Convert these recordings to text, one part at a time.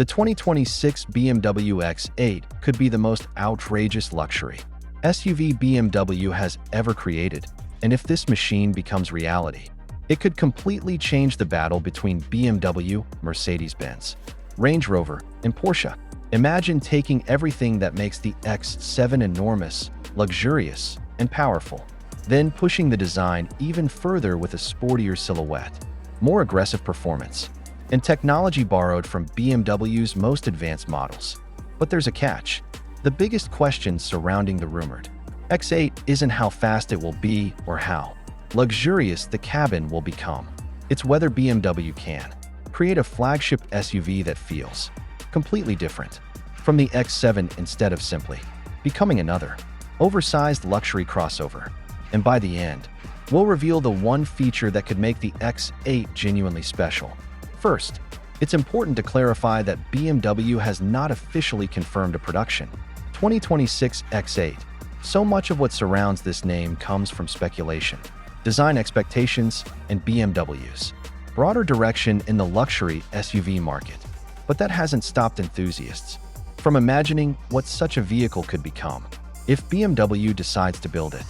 The 2026 BMW X8 could be the most outrageous luxury SUV BMW has ever created, and if this machine becomes reality, it could completely change the battle between BMW, Mercedes-Benz, Range Rover, and Porsche. Imagine taking everything that makes the X7 enormous, luxurious, and powerful, then pushing the design even further with a sportier silhouette, more aggressive performance, and technology borrowed from BMW's most advanced models. But there's a catch. The biggest question surrounding the rumored X8 isn't how fast it will be or how luxurious the cabin will become. It's whether BMW can create a flagship SUV that feels completely different from the X7 instead of simply becoming another oversized luxury crossover. And by the end, we'll reveal the one feature that could make the X8 genuinely special. First, it's important to clarify that BMW has not officially confirmed a production 2026 X8. So much of what surrounds this name comes from speculation, design expectations, and BMW's broader direction in the luxury SUV market. But that hasn't stopped enthusiasts from imagining what such a vehicle could become. If BMW decides to build it,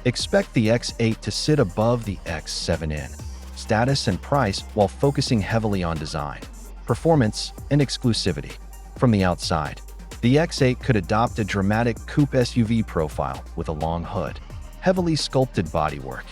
expect the X8 to sit above the X7 in status and price while focusing heavily on design, performance, and exclusivity. From the outside, the X8 could adopt a dramatic coupe SUV profile with a long hood, heavily sculpted bodywork,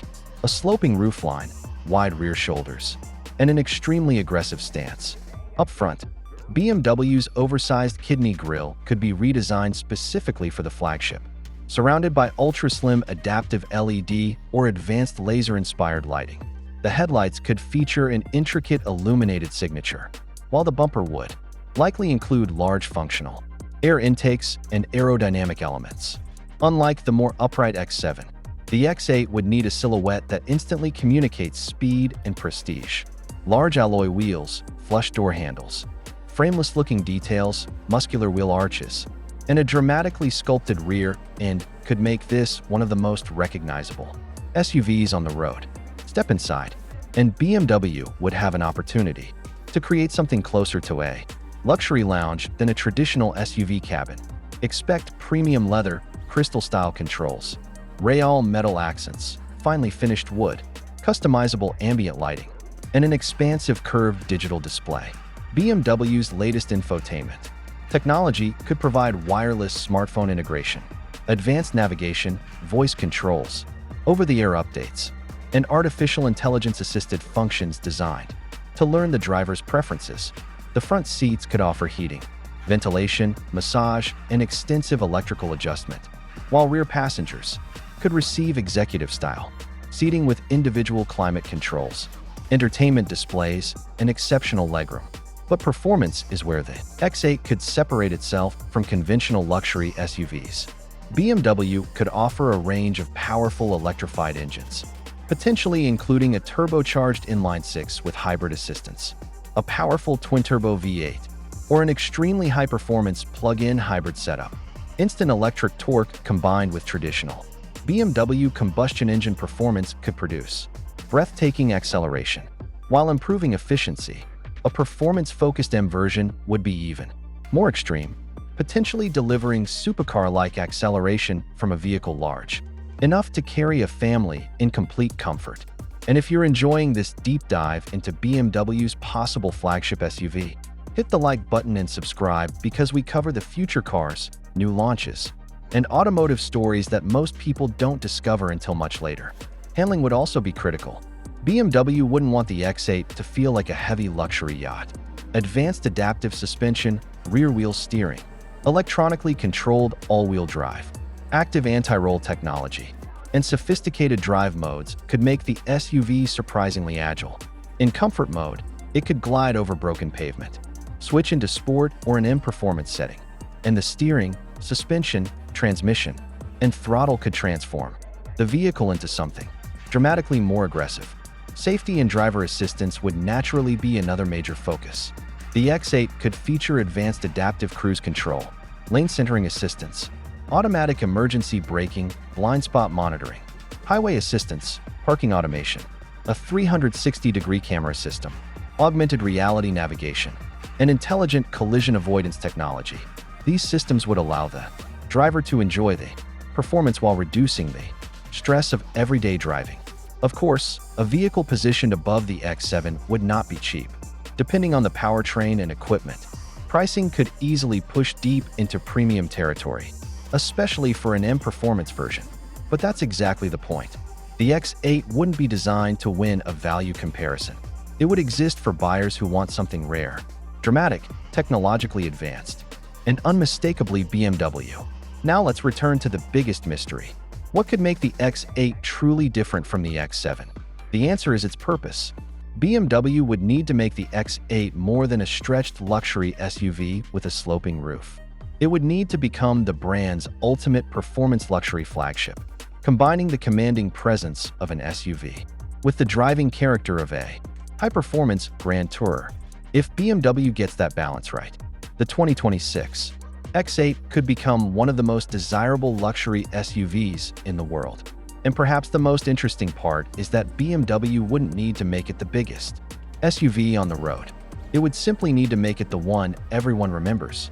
a sloping roofline, wide rear shoulders, and an extremely aggressive stance. Up front, BMW's oversized kidney grille could be redesigned specifically for the flagship, surrounded by ultra-slim adaptive LED or advanced laser-inspired lighting. The headlights could feature an intricate illuminated signature, while the bumper would likely include large functional air intakes and aerodynamic elements. Unlike the more upright X7, the X8 would need a silhouette that instantly communicates speed and prestige. Large alloy wheels, flush door handles, frameless-looking details, muscular wheel arches, and a dramatically sculpted rear end could make this one of the most recognizable SUVs on the road. Step inside, and BMW would have an opportunity to create something closer to a luxury lounge than a traditional SUV cabin. Expect premium leather, crystal-style controls, Rayal metal accents, finely finished wood, customizable ambient lighting, and an expansive curved digital display. BMW's latest infotainment technology could provide wireless smartphone integration, advanced navigation, voice controls, over-the-air updates, and artificial intelligence-assisted functions designed to learn the driver's preferences. The front seats could offer heating, ventilation, massage, and extensive electrical adjustment, while rear passengers could receive executive-style seating with individual climate controls, entertainment displays, and exceptional legroom. But performance is where the X8 could separate itself from conventional luxury SUVs. BMW could offer a range of powerful electrified engines, potentially including a turbocharged inline-six with hybrid assistance, a powerful twin-turbo V8, or an extremely high-performance plug-in hybrid setup. Instant electric torque combined with traditional BMW combustion engine performance could produce breathtaking acceleration. While improving efficiency, a performance-focused M version would be even more extreme, potentially delivering supercar-like acceleration from a vehicle large enough to carry a family in complete comfort. And if you're enjoying this deep dive into BMW's possible flagship SUV, hit the like button and subscribe because we cover the future cars, new launches, and automotive stories that most people don't discover until much later. Handling would also be critical. BMW wouldn't want the X8 to feel like a heavy luxury yacht. Advanced adaptive suspension, rear-wheel steering, electronically controlled all-wheel drive, active anti-roll technology, and sophisticated drive modes could make the SUV surprisingly agile. In comfort mode, it could glide over broken pavement, switch into sport or an M performance setting, and the steering, suspension, transmission, and throttle could transform the vehicle into something dramatically more aggressive. Safety and driver assistance would naturally be another major focus. The X8 could feature advanced adaptive cruise control, lane centering assistance, automatic emergency braking, blind spot monitoring, highway assistance, parking automation, a 360-degree camera system, augmented reality navigation, and intelligent collision avoidance technology. These systems would allow the driver to enjoy the performance while reducing the stress of everyday driving. Of course, a vehicle positioned above the X7 would not be cheap. Depending on the powertrain and equipment, pricing could easily push deep into premium territory, especially for an M-performance version. But that's exactly the point. The X8 wouldn't be designed to win a value comparison. It would exist for buyers who want something rare, dramatic, technologically advanced, and unmistakably BMW. Now let's return to the biggest mystery. What could make the X8 truly different from the X7? The answer is its purpose. BMW would need to make the X8 more than a stretched luxury SUV with a sloping roof. It would need to become the brand's ultimate performance luxury flagship, combining the commanding presence of an SUV with the driving character of a high-performance Grand Tourer. If BMW gets that balance right, the 2026 X8 could become one of the most desirable luxury SUVs in the world. And perhaps the most interesting part is that BMW wouldn't need to make it the biggest SUV on the road. It would simply need to make it the one everyone remembers.